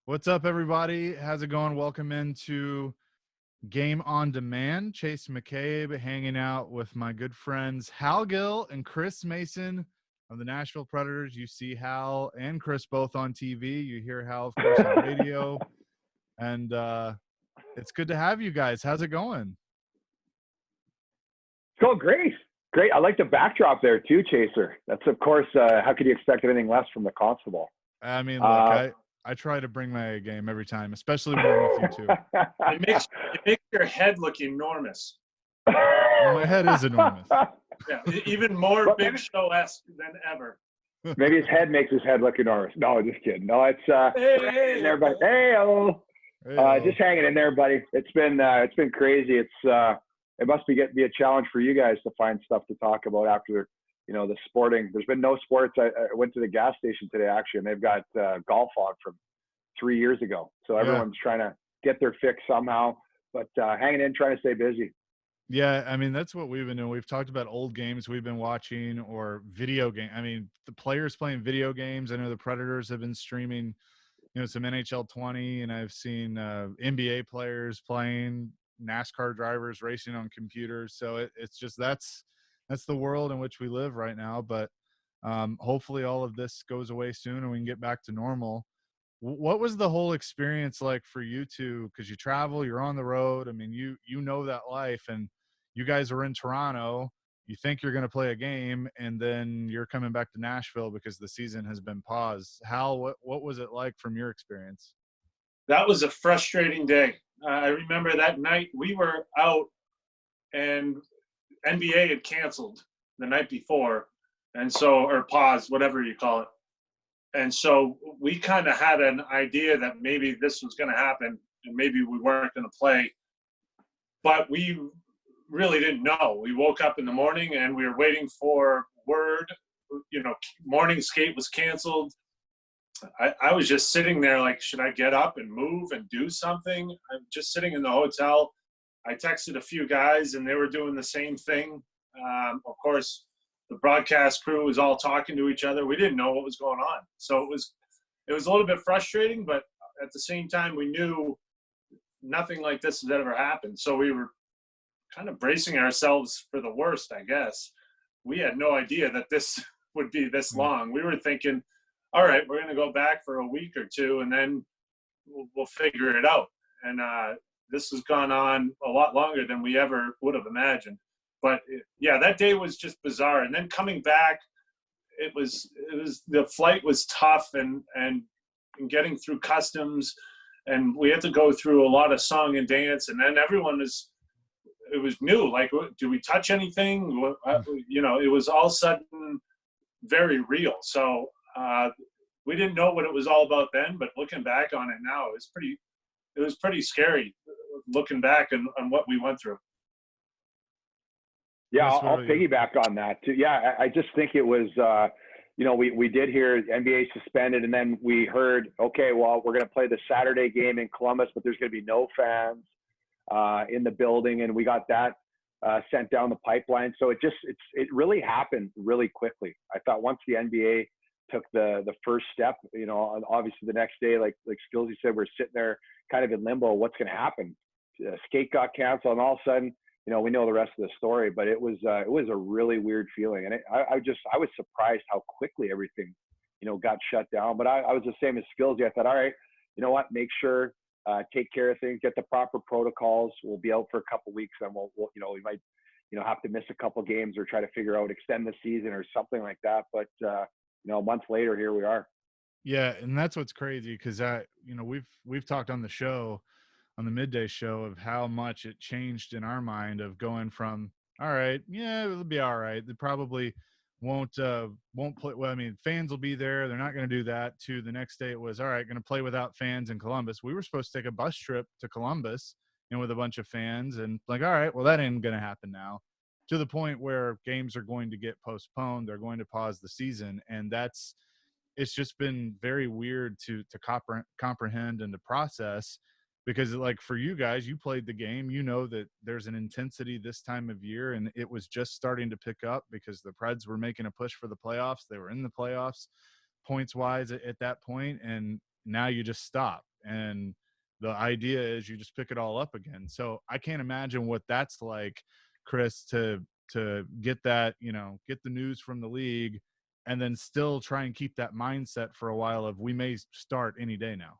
What's up, everybody? How's it going? Welcome into Game on Demand. Chase McCabe hanging out with my good friends Hal Gill and Chris Mason of the Nashville Predators. You see Hal and Chris both on TV. You hear Hal, of course, on radio. And it's good to have you guys. How's it going? It's going great. Great. I like the backdrop there too, Chaser. That's, of course, how could you expect anything less from the Constable? I mean, look, I try to bring my A game every time, especially when I'm with you two. It makes your head look enormous. Well, my head is enormous. Yeah, even more Big Show-esque than ever. Maybe his head makes his head look enormous. No, just kidding. No, it's Hey, everybody. Hey-o. Just hanging in there, buddy. It's been crazy. It must be a challenge for you guys to find stuff to talk about after the sporting. There's been no sports. I went to the gas station today actually, and they've got golf on from 3 years ago. So everyone's trying to get their fix somehow, but hanging in, trying to stay busy. Yeah, I mean, that's what we've been doing. We've talked about old games we've been watching or video game. I mean, the players playing video games. I know the Predators have been streaming, some NHL 20, and I've seen NBA players playing, NASCAR drivers racing on computers. So it's just that's the world in which we live right now. But hopefully all of this goes away soon and we can get back to normal. What was the whole experience like for you two? Because you travel, you're on the road. I mean, you know that life, and you guys are in Toronto. You think you're going to play a game, and then you're coming back to Nashville because the season has been paused. Hal, what was it like from your experience? that was a frustrating day. I remember that night we were out, and NBA had canceled the night before, or paused, whatever you call it. And so we kind of had an idea that maybe this was going to happen and maybe we weren't going to play. But we really didn't know. We woke up in the morning and we were waiting for word. Morning skate was canceled. I was just sitting there like, should I get up and move and do something? I'm just sitting in the hotel. I texted a few guys and they were doing the same thing. Of course, the broadcast crew was all talking to each other. We didn't know what was going on. So it was a little bit frustrating, but at the same time, we knew nothing like this had ever happened. So we were kind of bracing ourselves for the worst, I guess. We had no idea that this would be this long. We were thinking, all right, we're going to go back for a week or two, and then we'll figure it out. And this has gone on a lot longer than we ever would have imagined. But that day was just bizarre. And then coming back, it was the flight was tough and getting through customs, and we had to go through a lot of song and dance. And then it was new. Like, do we touch anything? It was all sudden very real. So we didn't know what it was all about then, but looking back on it now, it was pretty scary looking back on what we went through. Yeah, I'll piggyback on that too. Yeah, I just think it was, we did hear NBA suspended, and then we heard, okay, well, we're going to play the Saturday game in Columbus, but there's going to be no fans in the building, and we got that sent down the pipeline. So it really happened really quickly. I thought once the NBA took the first step, obviously the next day, like Skillsy said, we're sitting there kind of in limbo. What's going to happen? Skate got canceled, and all of a sudden, we know the rest of the story, but it was a really weird feeling. And I was surprised how quickly everything, got shut down. But I was the same as Skillsy. I thought, all right, you know what, make sure, take care of things, get the proper protocols. We'll be out for a couple of weeks, and we'll we might, have to miss a couple games or try to figure out, extend the season or something like that. But, a month later, here we are. Yeah. And that's what's crazy. Cause we've talked on the show, on the midday show, of how much it changed in our mind of going from, all right, yeah, it'll be all right. They probably won't play. Well, I mean, fans will be there. They're not going to do that. To the next day, it was, all right, going to play without fans in Columbus. We were supposed to take a bus trip to Columbus, with a bunch of fans, and like, all right, well, that ain't going to happen now, to the point where games are going to get postponed. They're going to pause the season. And it's just been very weird to comprehend and to process. Because like for you guys, you played the game, that there's an intensity this time of year, and it was just starting to pick up because the Preds were making a push for the playoffs. They were in the playoffs points wise at that point, and now you just stop. and the idea is you just pick it all up again. So I can't imagine what that's like, Chris, to get that, get the news from the league and then still try and keep that mindset for a while of we may start any day now.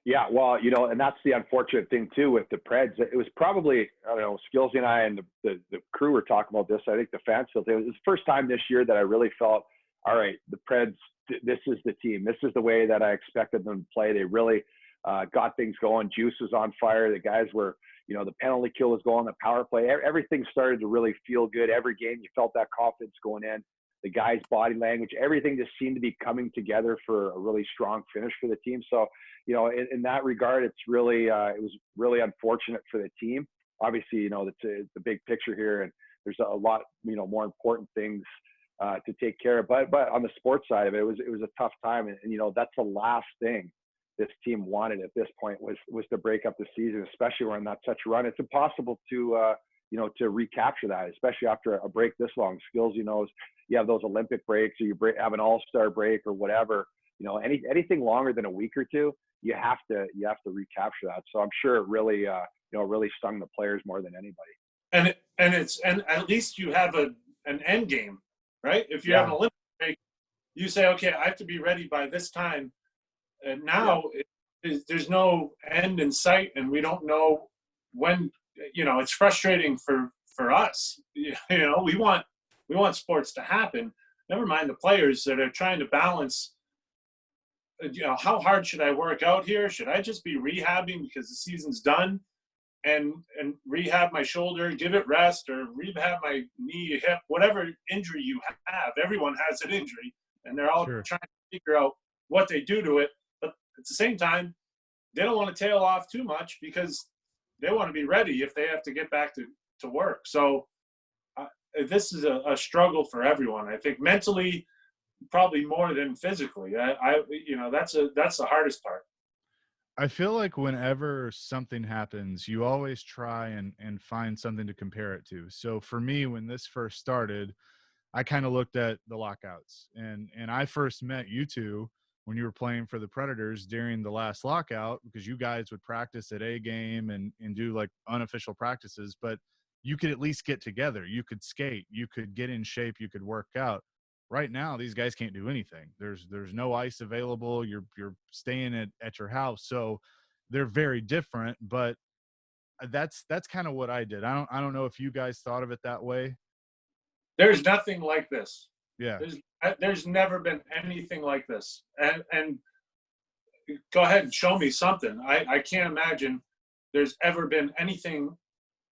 Yeah, well, and that's the unfortunate thing too with the Preds. It was probably, I don't know, Skillsy and I and the crew were talking about this. I think the fans felt it was the first time this year that I really felt, all right, the Preds, this is the team. This is the way that I expected them to play. They really got things going. Juice was on fire. The guys were, the penalty kill was going, the power play. Everything started to really feel good. Every game, you felt that confidence going in. The guys' body language, everything just seemed to be coming together for a really strong finish for the team. So, in that regard, it's really, it was really unfortunate for the team. Obviously, it's the big picture here, and there's a lot, more important things to take care of. But on the sports side of it, it was a tough time, and that's the last thing this team wanted at this point was to break up the season, especially when on such a run. It's impossible to to recapture that, especially after a break this long. Skills, you have those Olympic breaks, or you have an all-star break or whatever. Anything longer than a week or two, you have to recapture that. So I'm sure it really really stung the players more than anybody. And at least you have an end game, right? If you have an Olympic break, you say, okay, I have to be ready by this time. And now there's no end in sight, and we don't know when. It's frustrating for us. We want sports to happen. Never mind the players that are trying to balance. How hard should I work out here? Should I just be rehabbing because the season's done, and rehab my shoulder, give it rest, or rehab my knee, hip, whatever injury you have? Everyone has an injury, and they're all trying to figure out what they do to it. But at the same time, they don't want to tail off too much because they want to be ready if they have to get back to work. So this is a struggle for everyone. I think mentally, probably more than physically. That's the hardest part. I feel like whenever something happens, you always try and find something to compare it to. So for me, when this first started, I kind of looked at the lockouts, and I first met you two when you were playing for the Predators during the last lockout, because you guys would practice at a game and do like unofficial practices, but you could at least get together. You could skate, you could get in shape, you could work out. Right now, these guys can't do anything. There's no ice available. You're staying at your house. So they're very different, but that's kind of what I did. I don't know if you guys thought of it that way. There's nothing like this. Yeah. There's never been anything like this. And go ahead and show me something. I can't imagine there's ever been anything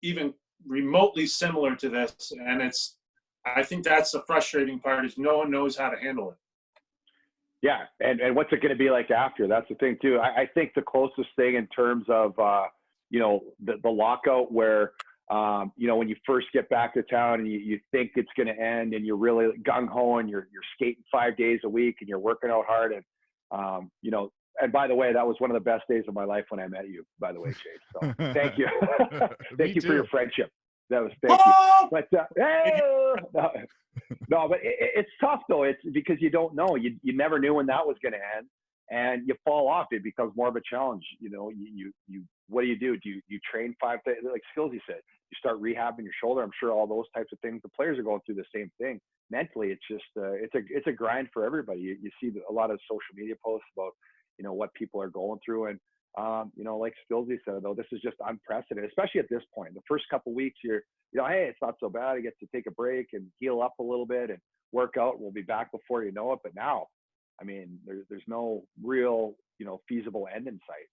even remotely similar to this. And I think that's the frustrating part, is no one knows how to handle it. Yeah. And what's it going to be like after? That's the thing too. I think the closest thing in terms of, the lockout where, when you first get back to town and you think it's going to end and you're really gung-ho and you're skating 5 days a week and you're working out hard. And, and by the way, that was one of the best days of my life when I met you, by the way, Chase. So thank you. Thank you for your friendship. Thank you. But, no, but it's tough though. It's because you don't know. You never knew when that was going to end, and you fall off. It becomes more of a challenge. You what do? You train 5 days, like Skills, you said. You start rehabbing your shoulder. I'm sure all those types of things. The players are going through the same thing. Mentally, it's just it's a grind for everybody. You see a lot of social media posts about what people are going through, and like Skillsy said, though, this is just unprecedented, especially at this point. The first couple of weeks, hey, it's not so bad. I get to take a break and heal up a little bit and work out. We'll be back before you know it. But now, I mean, there's no real, feasible end in sight.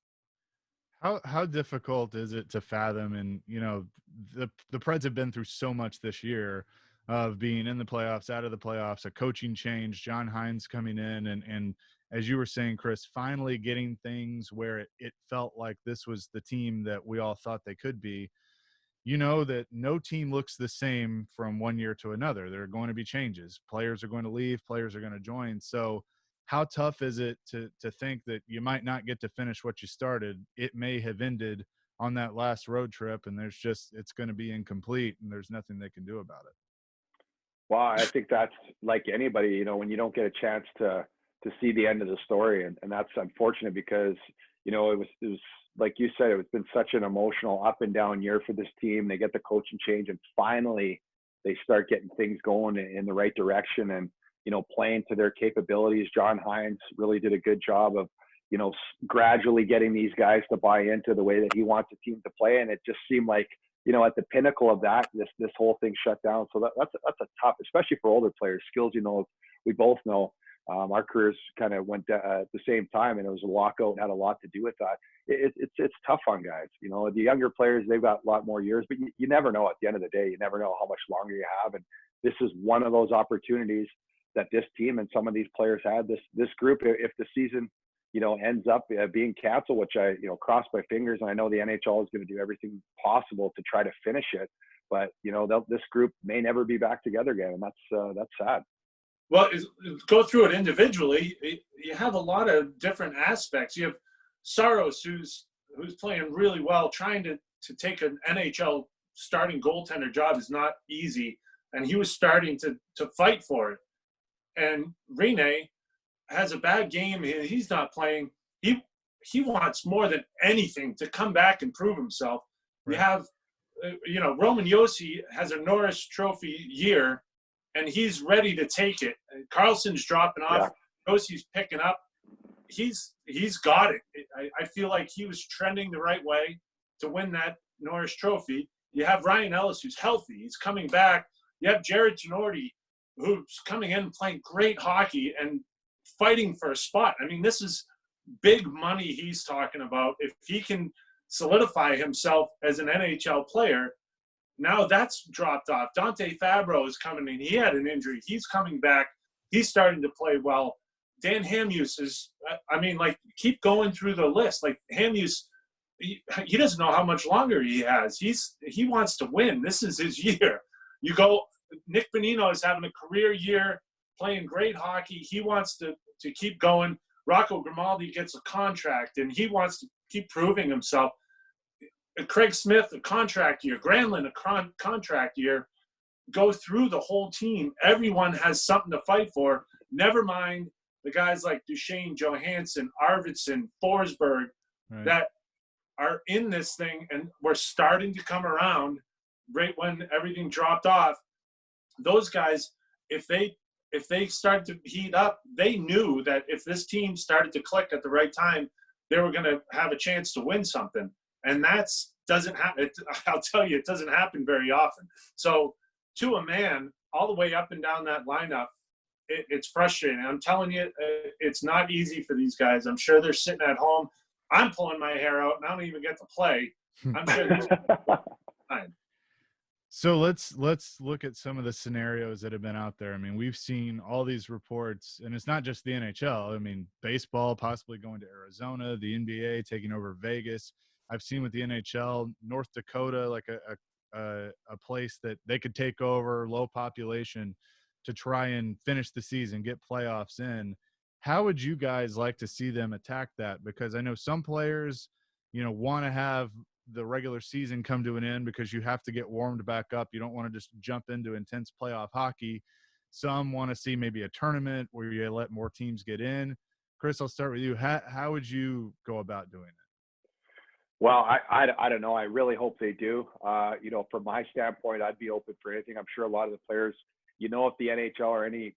How difficult is it to fathom? And the Preds have been through so much this year of being in the playoffs, out of the playoffs, a coaching change, John Hines coming in, and as you were saying, Chris, finally getting things where it felt like this was the team that we all thought they could be. That no team looks the same from one year to another. There are going to be changes. Players are going to leave. Players are going to join. So how tough is it to think that you might not get to finish what you started? It may have ended on that last road trip, and it's going to be incomplete, and there's nothing they can do about it. Well, I think that's like anybody, when you don't get a chance to see the end of the story. And that's unfortunate because, it was like you said, it's been such an emotional up and down year for this team. They get the coaching change, and finally they start getting things going in the right direction and, playing to their capabilities. John Hines really did a good job of, gradually getting these guys to buy into the way that he wants the team to play. And it just seemed like, at the pinnacle of that, this whole thing shut down. So that's a tough, especially for older players, skills, we both know. Our careers kind of went at the same time, and it was a lockout, had a lot to do with that. It's tough on guys. The younger players, they've got a lot more years, but you never know at the end of the day. You never know how much longer you have. And this is one of those opportunities that this team and some of these players had. This group, if the season, ends up being canceled, which I, cross my fingers, and I know the NHL is going to do everything possible to try to finish it. But, this group may never be back together again, and that's sad. Well, go through it individually. You have a lot of different aspects. You have Saros, who's playing really well. Trying to take an NHL starting goaltender job is not easy, and he was starting to fight for it. And Rene has a bad game. He's not playing. He wants more than anything to come back and prove himself. Right. You have, Roman Josi has a Norris Trophy year, and he's ready to take it. Carlson's dropping off. Yeah. Josi's picking up. He's got it. I feel like he was trending the right way to win that Norris Trophy. You have Ryan Ellis, who's healthy. He's coming back. You have Jared Ginordi, who's coming in and playing great hockey and fighting for a spot. I mean, this is big money he's talking about. If he can solidify himself as an NHL player, now that's dropped off. Dante Fabro is coming in. He had an injury. He's coming back. He's starting to play well. Dan Hamhuis is, keep going through the list. Like, Hamhuis, he doesn't know how much longer he has. He wants to win. This is his year. You go, Nick Bonino is having a career year, playing great hockey. He wants to keep going. Rocco Grimaldi gets a contract, and he wants to keep proving himself. Craig Smith, a contract year. Granlund, a contract year. Go through the whole team. Everyone has something to fight for. Never mind the guys like Duchesne, Johansson, Arvidsson, Forsberg, right, that are in this thing, and we're starting to come around right when everything dropped off. Those guys, if they start to heat up, they knew that if this team started to click at the right time, they were going to have a chance to win something. And doesn't happen. I'll tell you, it doesn't happen very often. So to a man, all the way up and down that lineup, it's frustrating. I'm telling you, it's not easy for these guys. I'm sure they're sitting at home. I'm pulling my hair out, and I don't even get to play. I'm sure these guys are fine. So let's look at some of the scenarios that have been out there. I mean, we've seen all these reports, and it's not just the NHL. I mean, baseball possibly going to Arizona, the NBA taking over Vegas. I've seen with the NHL, North Dakota, like a place that they could take over, low population, to try and finish the season, get playoffs in. How would you guys like to see them attack that? Because I know some players, want to have the regular season come to an end because you have to get warmed back up. You don't want to just jump into intense playoff hockey. Some want to see maybe a tournament where you let more teams get in. Chris, I'll start with you. How would you go about doing it? Well, I don't know. I really hope they do. From my standpoint, I'd be open for anything. I'm sure a lot of the players, if the NHL or any,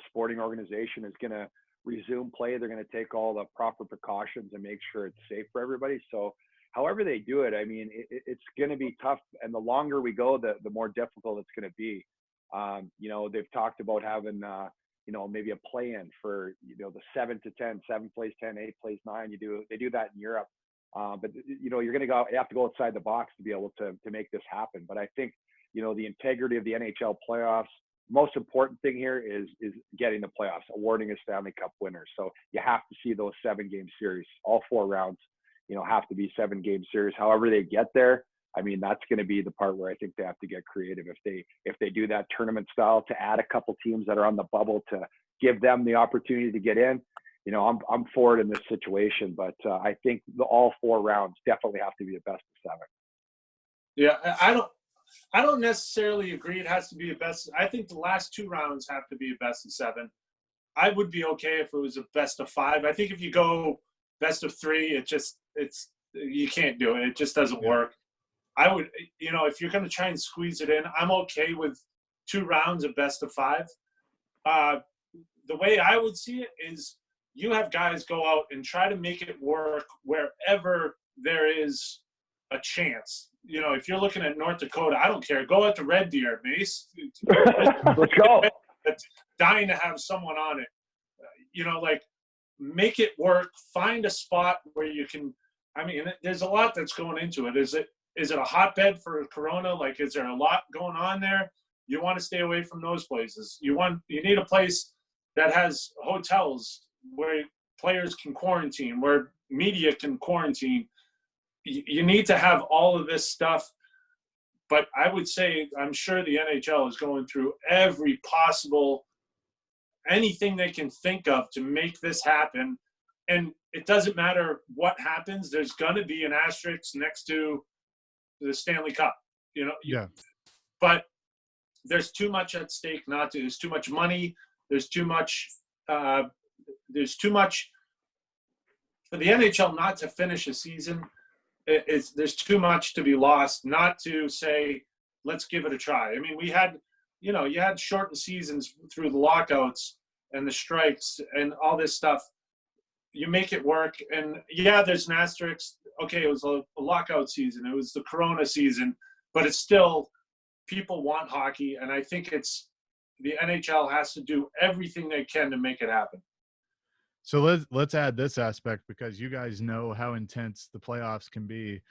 sporting organization is going to resume play, they're going to take all the proper precautions and make sure it's safe for everybody. So however they do it, I mean, it's going to be tough. And the longer we go, the more difficult it's going to be. They've talked about having, maybe a play-in for, the 7 to 10, 7 plays 10, 8 plays 9. They do that in Europe. But you have to go outside the box to be able to make this happen. But I think, the integrity of the NHL playoffs, most important thing here is getting the playoffs, awarding a Stanley Cup winner. So you have to see those 7-game series, all 4 rounds, have to be 7-game series. However they get there, I mean, that's going to be the part where I think they have to get creative. If they do that tournament style, to add a couple teams that are on the bubble to give them the opportunity to get in, I'm for it in this situation, but I think all 4 rounds definitely have to be a best of 7. Yeah, I don't necessarily agree it has to be a best. I think the last 2 rounds have to be a best of 7. I would be okay if it was a best of 5. I think if you go best of three. You can't do it. It just doesn't work. I would, if you're going to try and squeeze it in, I'm okay with 2 rounds of best of 5. The way I would see it is you have guys go out and try to make it work wherever there is a chance. If you're looking at North Dakota, I don't care. Go out to Red Deer, Mace. Let's go. It's dying to have someone on it. Make it work. Find a spot where you can. I mean, there's a lot that's going into it. Is it a hotbed for Corona? Like, is there a lot going on there? You want to stay away from those places. You need a place that has hotels where players can quarantine, where media can quarantine. You need to have all of this stuff. But I would say, I'm sure the NHL is going through every possible, anything they can think of to make this happen. And it doesn't matter what happens. There's going to be an asterisk next to the Stanley Cup, Yeah. But there's too much at stake not to. There's too much money. There's too much for the NHL not to finish a season. There's too much to be lost not to say, let's give it a try. I mean, we had, you had shortened seasons through the lockouts and the strikes and all this stuff. You make it work. And there's an asterisk. Okay, it was a lockout season. It was the Corona season, but it's still, people want hockey. And I think the NHL has to do everything they can to make it happen. So let's add this aspect, because you guys know how intense the playoffs can be.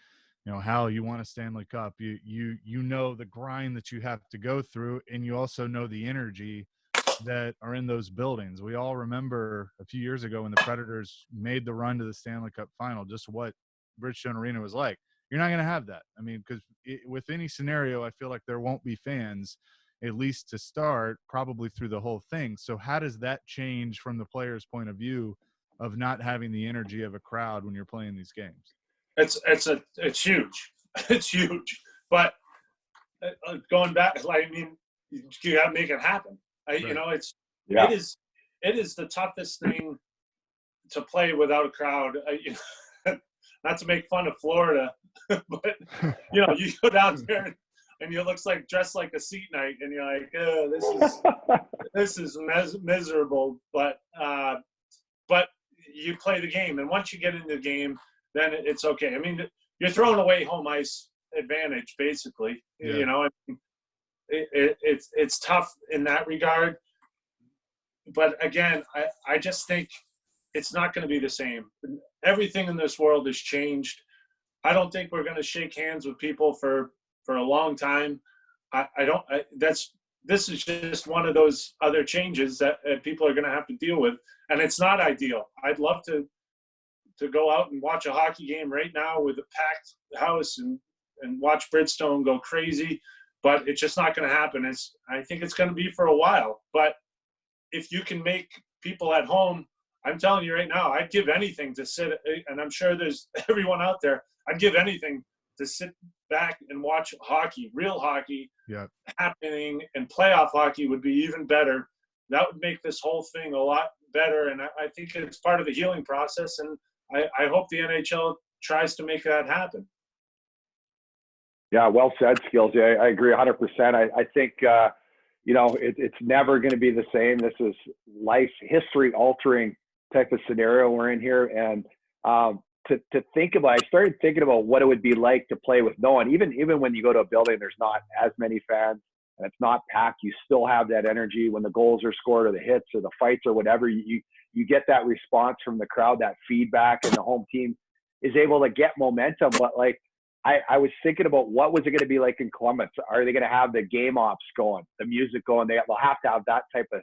How you want a Stanley Cup. You know the grind that you have to go through, and you also know the energy that are in those buildings. We all remember a few years ago when the Predators made the run to the Stanley Cup final, just what Bridgestone Arena was like. You're not going to have that. I mean, because with any scenario, I feel like there won't be fans, at least to start, probably through the whole thing. So how does that change from the player's point of view of not having the energy of a crowd when you're playing these games? It's huge. It's huge. But going back, I mean, you got to make it happen. Right. It is the toughest thing to play without a crowd. Not to make fun of Florida, but you go down there and you look dressed like a seat night, and you're like, oh, this is miserable. But you play the game, and once you get into the game, then it's okay. I mean, you're throwing away home ice advantage, basically. Yeah. It's tough in that regard. But again, I just think it's not going to be the same. Everything in this world has changed. I don't think we're going to shake hands with people for a long time. This is just one of those other changes that people are going to have to deal with, and it's not ideal. I'd love to go out and watch a hockey game right now with a packed house and watch Bridgestone go crazy, but it's just not going to happen. I think it's going to be for a while. But if you can make people at home, I'm telling you right now, I'd give anything to sit, and I'm sure there's everyone out there, I'd give anything to sit back and watch hockey, real hockey happening, and playoff hockey would be even better. That would make this whole thing a lot better, and I think it's part of the healing process, and I hope the NHL tries to make that happen. Yeah, well said, Skills. Yeah, I agree 100%. I think, it's never going to be the same. This is life, history-altering type of scenario we're in here. And to think about, I started thinking about what it would be like to play with no one. Even when you go to a building, there's not as many fans and it's not packed, you still have that energy when the goals are scored or the hits or the fights or whatever. You get that response from the crowd, that feedback, and the home team is able to get momentum. But I was thinking about what was it going to be like in Columbus? Are they going to have the game ops going, the music going? They'll have to have that type of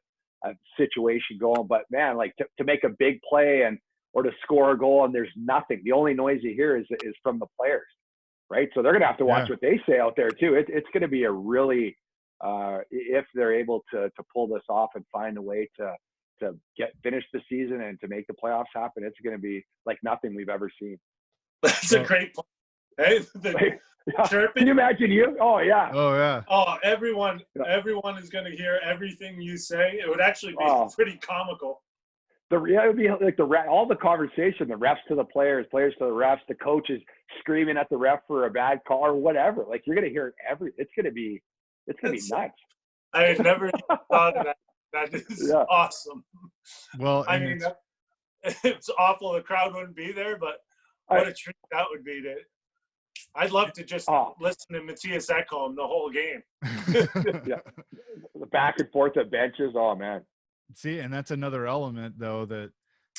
situation going. But man, to make a big play or to score a goal and there's nothing, the only noise you hear is from the players, right? So they're going to have to watch what they say out there too. It's going to be a really, if they're able to pull this off and find a way to finish the season and to make the playoffs happen, it's going to be like nothing we've ever seen. That's a great point. Hey, Can you imagine you? Oh yeah. Oh yeah. Oh, everyone is going to hear everything you say. It would actually be pretty comical. it would be like all the conversation, the refs to the players, players to the refs, the coaches screaming at the ref for a bad call or whatever. Like you're gonna hear it's gonna be nuts. I had never thought of that. That is awesome. Well, I mean, it's awful the crowd wouldn't be there, but what a treat that would be to. I'd love to just listen to Matthias Ekholm the whole game. Yeah, the back and forth at benches. Oh man. See, and that's another element though that,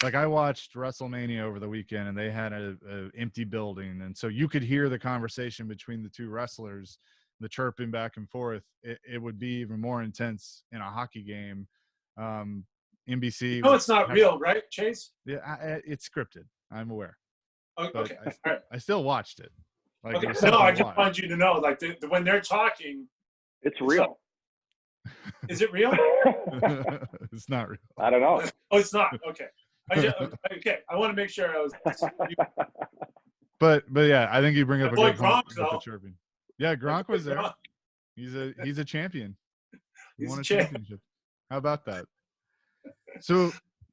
like, I watched WrestleMania over the weekend, and they had a empty building, and so you could hear the conversation between the two wrestlers, the chirping back and forth. It would be even more intense in a hockey game. NBC. No, it's not real, right, Chase? Yeah, it's scripted. I'm aware. Okay. I still watched it. Like, okay. No, I just want you to know, like, when they're talking, it's real. Is it real? It's not real. I don't know. Oh, it's not. Okay. Okay. I want to make sure I was. But yeah, I think you bring up a good point with the chirping. Yeah, Gronk was there. He's a champion. He won a championship. How about that? So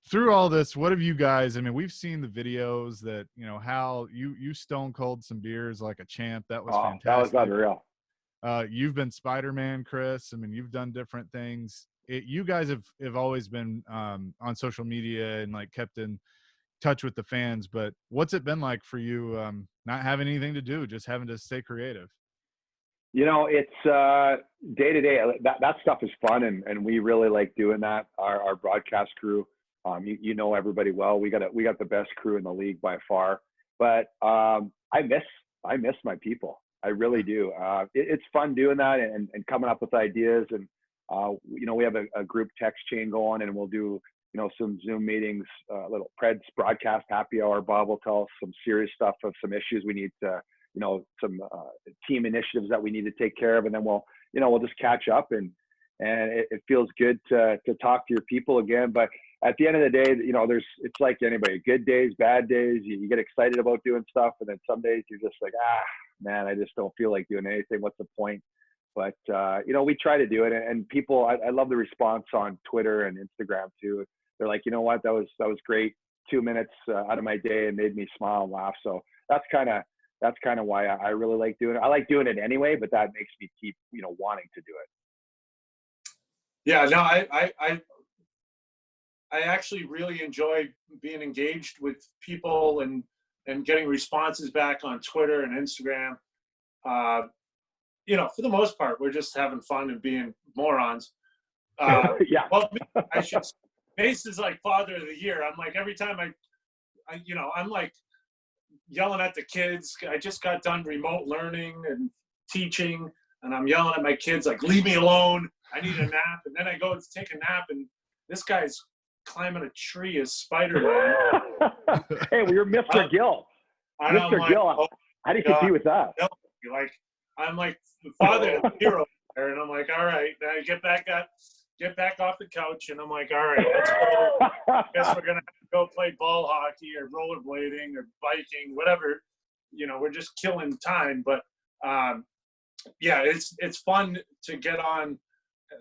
through all this, what have you guys? I mean, we've seen the videos that, you know, how you stone cold some beers like a champ. That was fantastic. That was unreal. You've been Spider-Man, Chris. I mean, you've done different things. You guys have always been on social media and like kept in touch with the fans. But what's it been like for you not having anything to do, just having to stay creative? You know, it's day to day. That stuff is fun, and we really like doing that. Our broadcast crew, you know everybody well. We got the best crew in the league by far. But I miss my people. I really do. It's fun doing that and coming up with ideas. And, you know, we have a group text chain going, and we'll do, you know, some Zoom meetings, little Preds broadcast happy hour. Bob will tell us some serious stuff of some issues we need to, you know, some team initiatives that we need to take care of. And then we'll just catch up, and it feels good to talk to your people again. But at the end of the day, you know, it's like anybody, good days, bad days. You get excited about doing stuff, and then some days you're just like, man, I just don't feel like doing anything. What's the point? But, you know, we try to do it. And people, I love the response on Twitter and Instagram too. They're like, you know what, that was great. 2 minutes out of my day and made me smile and laugh. So that's kind of why I really like doing it. I like doing it anyway, but that makes me keep, you know, wanting to do it. Yeah, no, I actually really enjoy being engaged with people and getting responses back on Twitter and Instagram. You know, for the most part, we're just having fun and being morons. Yeah. Well, I should. Mace is like father of the year. I'm like, every time I'm like yelling at the kids. I just got done remote learning and teaching, and I'm yelling at my kids like, leave me alone. I need a nap. And then I go to take a nap, and this guy's climbing a tree as Spider-Man. Hey, well, you're Mr. Gill. Mr. Gill. How do you compete with that? Like, I'm like the father of the hero there, and I'm like, all right, now get back off the couch, and I'm like, all right, let's go. I guess we're gonna have to go play ball hockey or rollerblading or biking, whatever. You know, we're just killing time. But yeah, it's fun to get on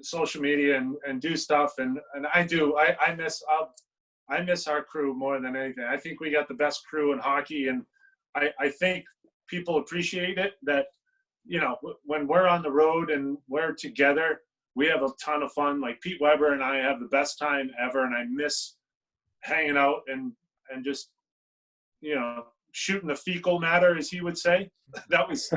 social media and do stuff, and I do. I miss our crew more than anything. I think we got the best crew in hockey, and I think people appreciate it that, you know, when we're on the road and we're together, we have a ton of fun. Like Pete Weber and I have the best time ever, and I miss hanging out and just, you know, shooting the fecal matter, as he would say. That was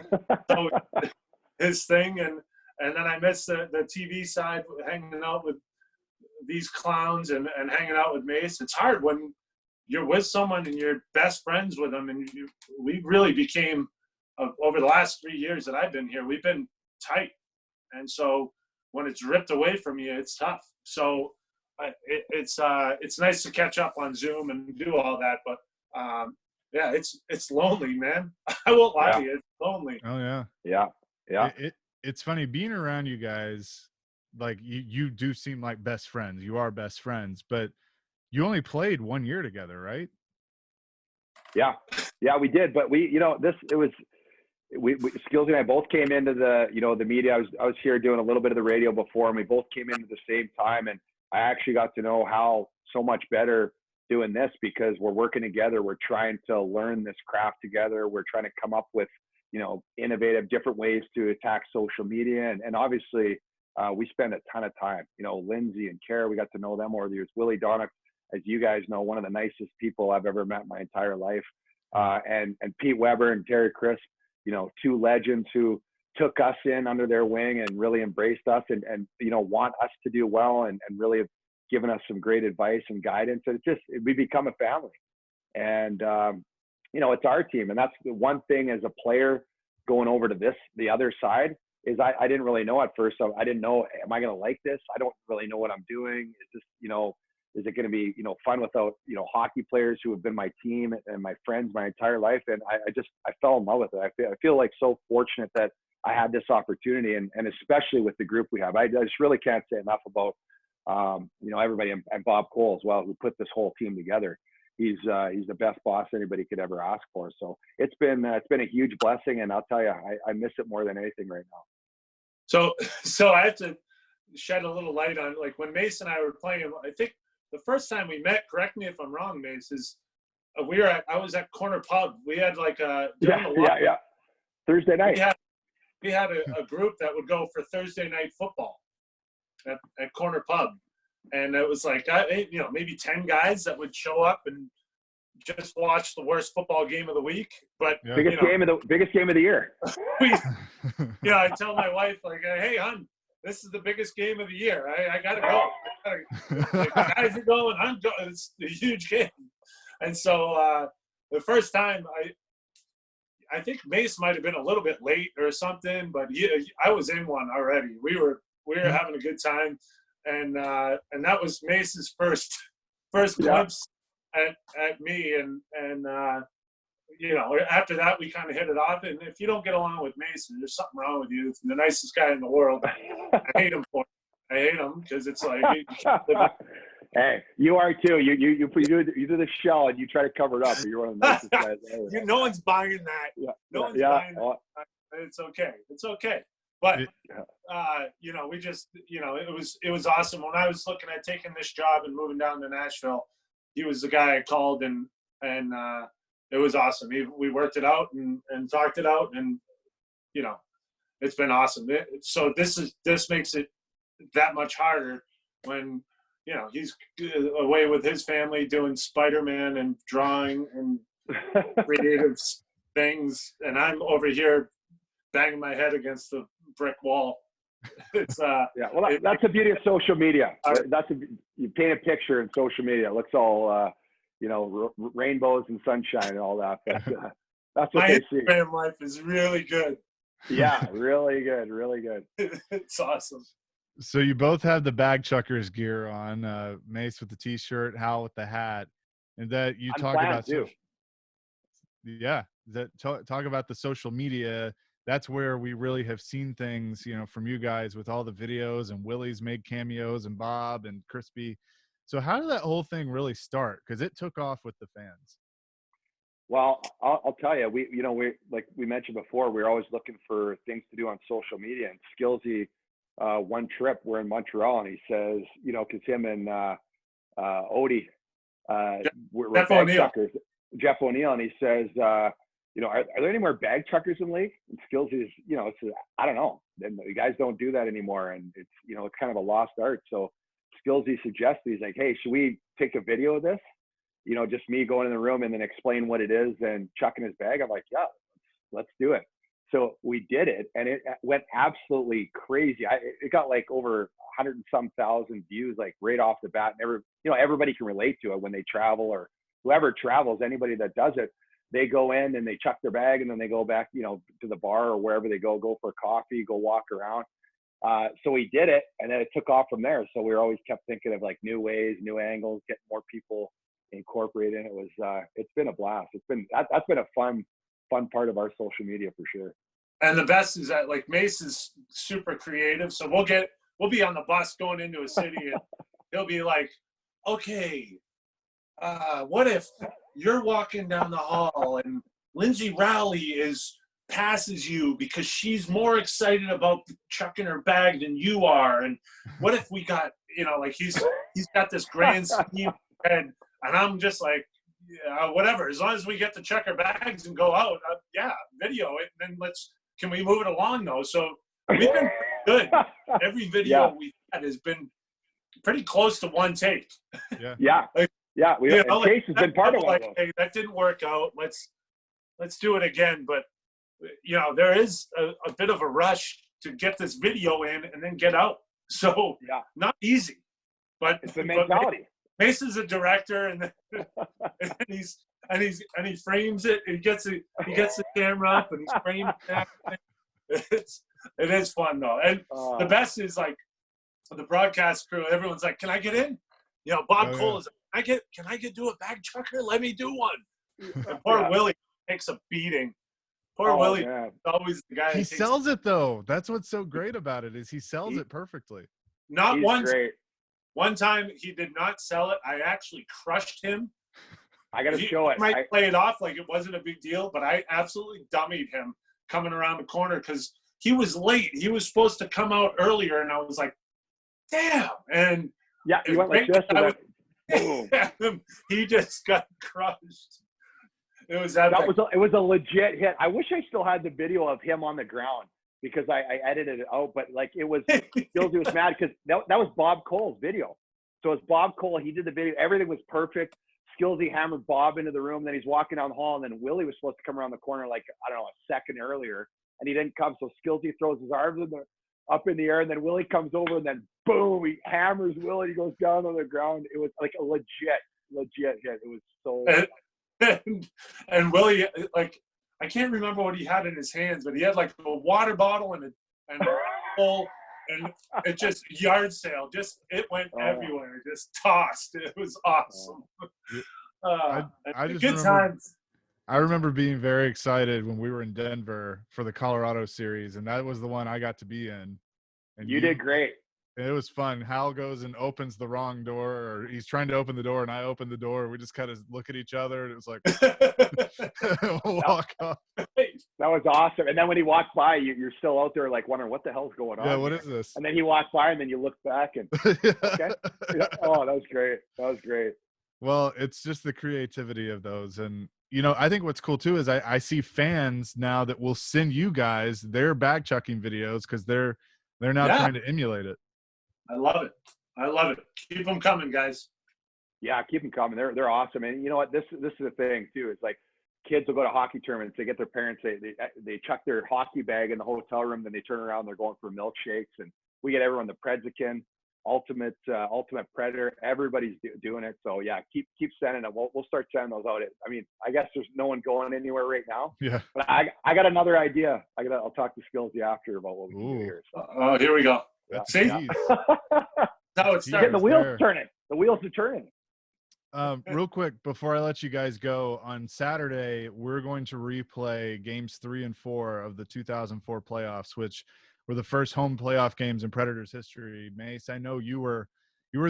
his thing. And then I miss the TV side, hanging out with these clowns and hanging out with Mace. It's hard when you're with someone and you're best friends with them. And we really became, over the last 3 years that I've been here, we've been tight. And so when it's ripped away from you, it's tough. So it's nice to catch up on Zoom and do all that. But yeah, it's lonely, man. I won't lie to you, it's lonely. Oh yeah. Yeah. Yeah. It's funny being around you guys. Like you do seem like best friends. You are best friends, but you only played 1 year together, right? Yeah. Yeah, we did. But we Skills and I both came into the media. I was here doing a little bit of the radio before, and we both came in at the same time. And I actually got to know Hal so much better doing this because we're working together. We're trying to learn this craft together. We're trying to come up with, innovative, different ways to attack social media. And obviously, we spend a ton of time, Lindsay and Kara, we got to know them over the years. Willie Donnock, as you guys know, one of the nicest people I've ever met in my entire life. And Pete Weber and Terry Crisp, two legends who took us in under their wing and really embraced us and want us to do well and really have given us some great advice and guidance. And we become a family. And, it's our team. And that's the one thing as a player going over to the other side is I didn't really know at first. So I didn't know, am I going to like this? I don't really know what I'm doing. Is this, is it going to be, fun without, hockey players who have been my team and my friends my entire life? And I fell in love with it. I feel like so fortunate that I had this opportunity and especially with the group we have. I just really can't say enough about, everybody and Bob Cole as well, who put this whole team together. He's the best boss anybody could ever ask for. So it's been a huge blessing. And I'll tell you, I miss it more than anything right now. So I have to shed a little light on, like, when Mace and I were playing, I think the first time we met, correct me if I'm wrong, Mace, is I was at Corner Pub. We had like yeah. Thursday night. We had a group that would go for Thursday night football at Corner Pub. And it was like, maybe 10 guys that would show up and just watch the worst football game of the week. But biggest game of the year. I tell my wife, like, hey, hon, this is the biggest game of the year. I gotta go. Like, the guys are going, I'm going. It's a huge game. And so the first time, I think Mace might have been a little bit late or something, but I was in one already. We were having a good time, and that was Mace's first glimpse at me, and after that we kind of hit it off. And if you don't get along with Mace, there's something wrong with you. It's the nicest guy in the world. I hate him for it. I hate him because it's like you can't live it. Hey, you are too. You do the shell and you try to cover it up. But you're one of the nicest guys ever. No one's buying that. Yeah. No one's buying that. It's okay. It's okay. But we just it was awesome. When I was looking at taking this job and moving down to Nashville, he was the guy I called and it was awesome. We worked it out and talked it out, and it's been awesome. So this makes it that much harder when he's away with his family doing Spider-Man and drawing and creative things, and I'm over here banging my head against the brick wall. It's that's the beauty of social media. You paint a picture in social media. It looks all rainbows and sunshine and all that. But that's what they see. My Instagram life is really good. Yeah, really good, really good. It's awesome. So you both have the Bag Chuckers gear on, Mace with the T-shirt, Hal with the hat, and that you talk about too. Talk about the social media. That's where we really have seen things, from you guys with all the videos, and Willie's made cameos, and Bob and Crispy. So how did that whole thing really start? Because it took off with the fans. Well, I'll tell you, we like we mentioned before, we're always looking for things to do on social media. And Skillsy, one trip we're in Montreal, and he says, because him and Odie, we're bag chuckers, Jeff O'Neill, and he says, are there any more bag chuckers in the league? And Skillsy is, I don't know. And the guys don't do that anymore, and it's it's kind of a lost art. So Skillsy suggested, he's like, hey, should we take a video of this? Just me going in the room and then explain what it is and chucking his bag. I'm like, yeah, let's do it. So we did it, and it went absolutely crazy. It got like over 100 and some thousand views, like right off the bat. Everybody can relate to it when they travel, or whoever travels, anybody that does it, they go in and they chuck their bag, and then they go back, to the bar or wherever they go for coffee, go walk around. So we did it, and then it took off from there. So we always kept thinking of like new ways, new angles, getting more people incorporated in. It was, it's been a blast. That's been a fun part of our social media for sure. And the best is that, like, Mace is super creative. So we'll be on the bus going into a city, and he'll be like, okay, what if you're walking down the hall and Lindsay Rowley passes you because she's more excited about chucking her bag than you are? And what if we got, he's got this grand scheme in head And I'm just like, yeah, whatever. As long as we get to check our bags and go out, video it. And then can we move it along though? So we've been pretty good. Every video we've had has been pretty close to one take. Yeah. Yeah. Like, yeah. Chase has been part of one of those. Hey, that didn't work out. Let's do it again. But there is a bit of a rush to get this video in and then get out. So not easy. But it's the mentality. Mace is a director, and he frames it. He gets the camera up and he's framing it. It is fun though, and the best is like the broadcast crew. Everyone's like, "Can I get in?" Bob Cole is. Can I do a bag chucker? Let me do one. And poor Willie takes a beating. Poor Willie is always the guy. He sells it though. That's what's so great about it is he sells it perfectly. Not once. Great. One time he did not sell it. I actually crushed him. I got to show it. He might play it off like it wasn't a big deal, but I absolutely dummied him coming around the corner because he was late. He was supposed to come out earlier, and I was like, damn. And he went like this. Boom. He just got crushed. It was it was a legit hit. I wish I still had the video of him on the ground because I edited it out, but like it was Gilsey was mad because that was Bob Cole's video. So it's Bob Cole. He did the video. Everything was perfect. Skillsy hammered Bob into the room. Then he's walking down the hall, and then Willie was supposed to come around the corner like, I don't know, a second earlier, and he didn't come. So Skillsy throws his arms up in the air, and then Willie comes over, and then boom, he hammers Willie. He goes down on the ground. It was like a legit hit. It was so. And Willie, like, I can't remember what he had in his hands, but he had like a water bottle and a bowl, and it just yard sale. It went everywhere. Just tossed. It was awesome. I just good times. I remember being very excited when we were in Denver for the Colorado series, and that was the one I got to be in. And you did great. It was fun. Hal goes and opens the wrong door, or he's trying to open the door, and I open the door. We just kind of look at each other, and it was like, walk off. That was awesome. And then when he walked by, you're still out there like wondering what the hell's going on. Yeah, what is this? And then he walked by, and then you look back, and okay. Oh, that was great. That was great. Well, it's just the creativity of those. And, I think what's cool too is I see fans now that will send you guys their bag chucking videos because they're now trying to emulate it. I love it. Keep them coming, guys. Yeah, keep them coming. They're awesome. And you know what? This is the thing too. It's like kids will go to hockey tournaments. They get their parents. They chuck their hockey bag in the hotel room. Then they turn around. They're going for milkshakes. And we get everyone the Predsican, Ultimate Predator. Everybody's doing it. So yeah, keep sending it. We'll start sending those out. I mean, I guess there's no one going anywhere right now. Yeah. But I got another idea. I'll talk to Skillsy after about what we can do here. So. Oh, here we go. See? That's how it starts. The wheels are turning. The wheels are turning. Real quick, before I let you guys go, on Saturday, we're going to replay games 3 and 4 of the 2004 playoffs, which were the first home playoff games in Predators history. Mace, I know you were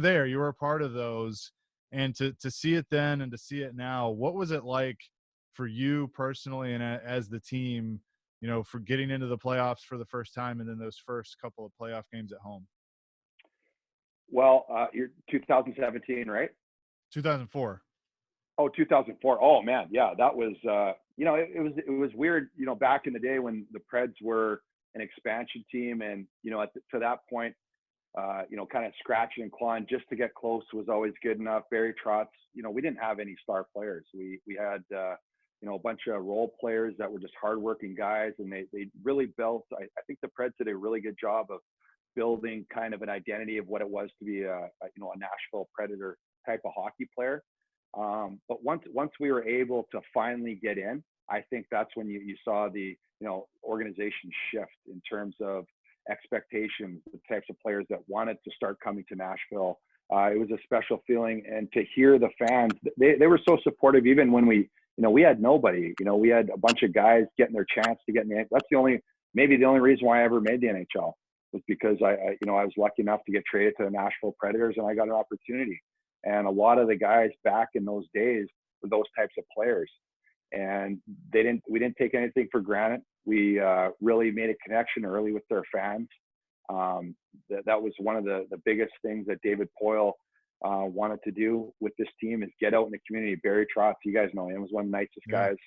there. You were a part of those. And to see it then and to see it now, what was it like for you personally and as the team, for getting into the playoffs for the first time and then those first couple of playoff games at home? Well, you're 2017, right? 2004. Oh, 2004. Oh man, yeah, that was it was weird. Back in the day when the Preds were an expansion team, and to that point, kind of scratching and clawing just to get close was always good enough. Barry Trotz, we didn't have any star players. We had a bunch of role players that were just hardworking guys, and they really built. I think the Preds did a really good job of building kind of an identity of what it was to be a Nashville Predator type of hockey player. But once we were able to finally get in, I think that's when you saw the organization shift in terms of expectations, the types of players that wanted to start coming to Nashville. It was a special feeling, and to hear the fans, they were so supportive. Even when we had nobody, we had a bunch of guys getting their chance to get in the. That's maybe the only reason why I ever made the NHL was because I was lucky enough to get traded to the Nashville Predators, and I got an opportunity. And a lot of the guys back in those days were those types of players, and we didn't take anything for granted. We really made a connection early with their fans. That was one of the biggest things that David Poyle wanted to do with this team is get out in the community. Barry Trotz, you guys know him, was one of the nicest guys,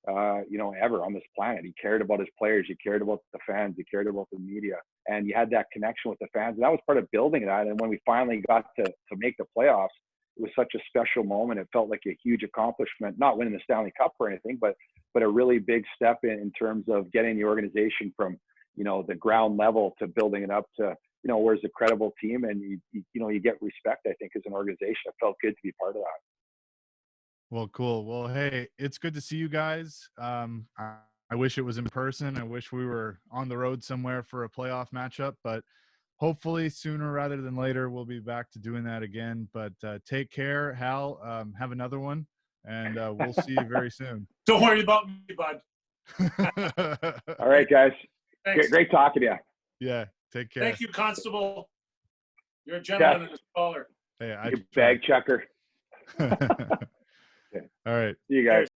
ever on this planet. He cared about his players. He cared about the fans. He cared about the media. And you had that connection with the fans. And that was part of building that. And when we finally got to make the playoffs, it was such a special moment. It felt like a huge accomplishment, not winning the Stanley Cup or anything, but a really big step in terms of getting the organization from, the ground level to building it up to, where's a credible team, and you get respect, I think, as an organization. It felt good to be part of that. Well, cool. Well, hey, it's good to see you guys. I wish it was in person. I wish we were on the road somewhere for a playoff matchup, but hopefully sooner rather than later, we'll be back to doing that again. But take care, Hal. Have another one, and we'll see you very soon. Don't worry about me, bud. All right, guys. Thanks. Great talking to you. Yeah, take care. Thank you, Constable. You're a gentleman and a scholar. Hey, you bag checker. All right. See you guys.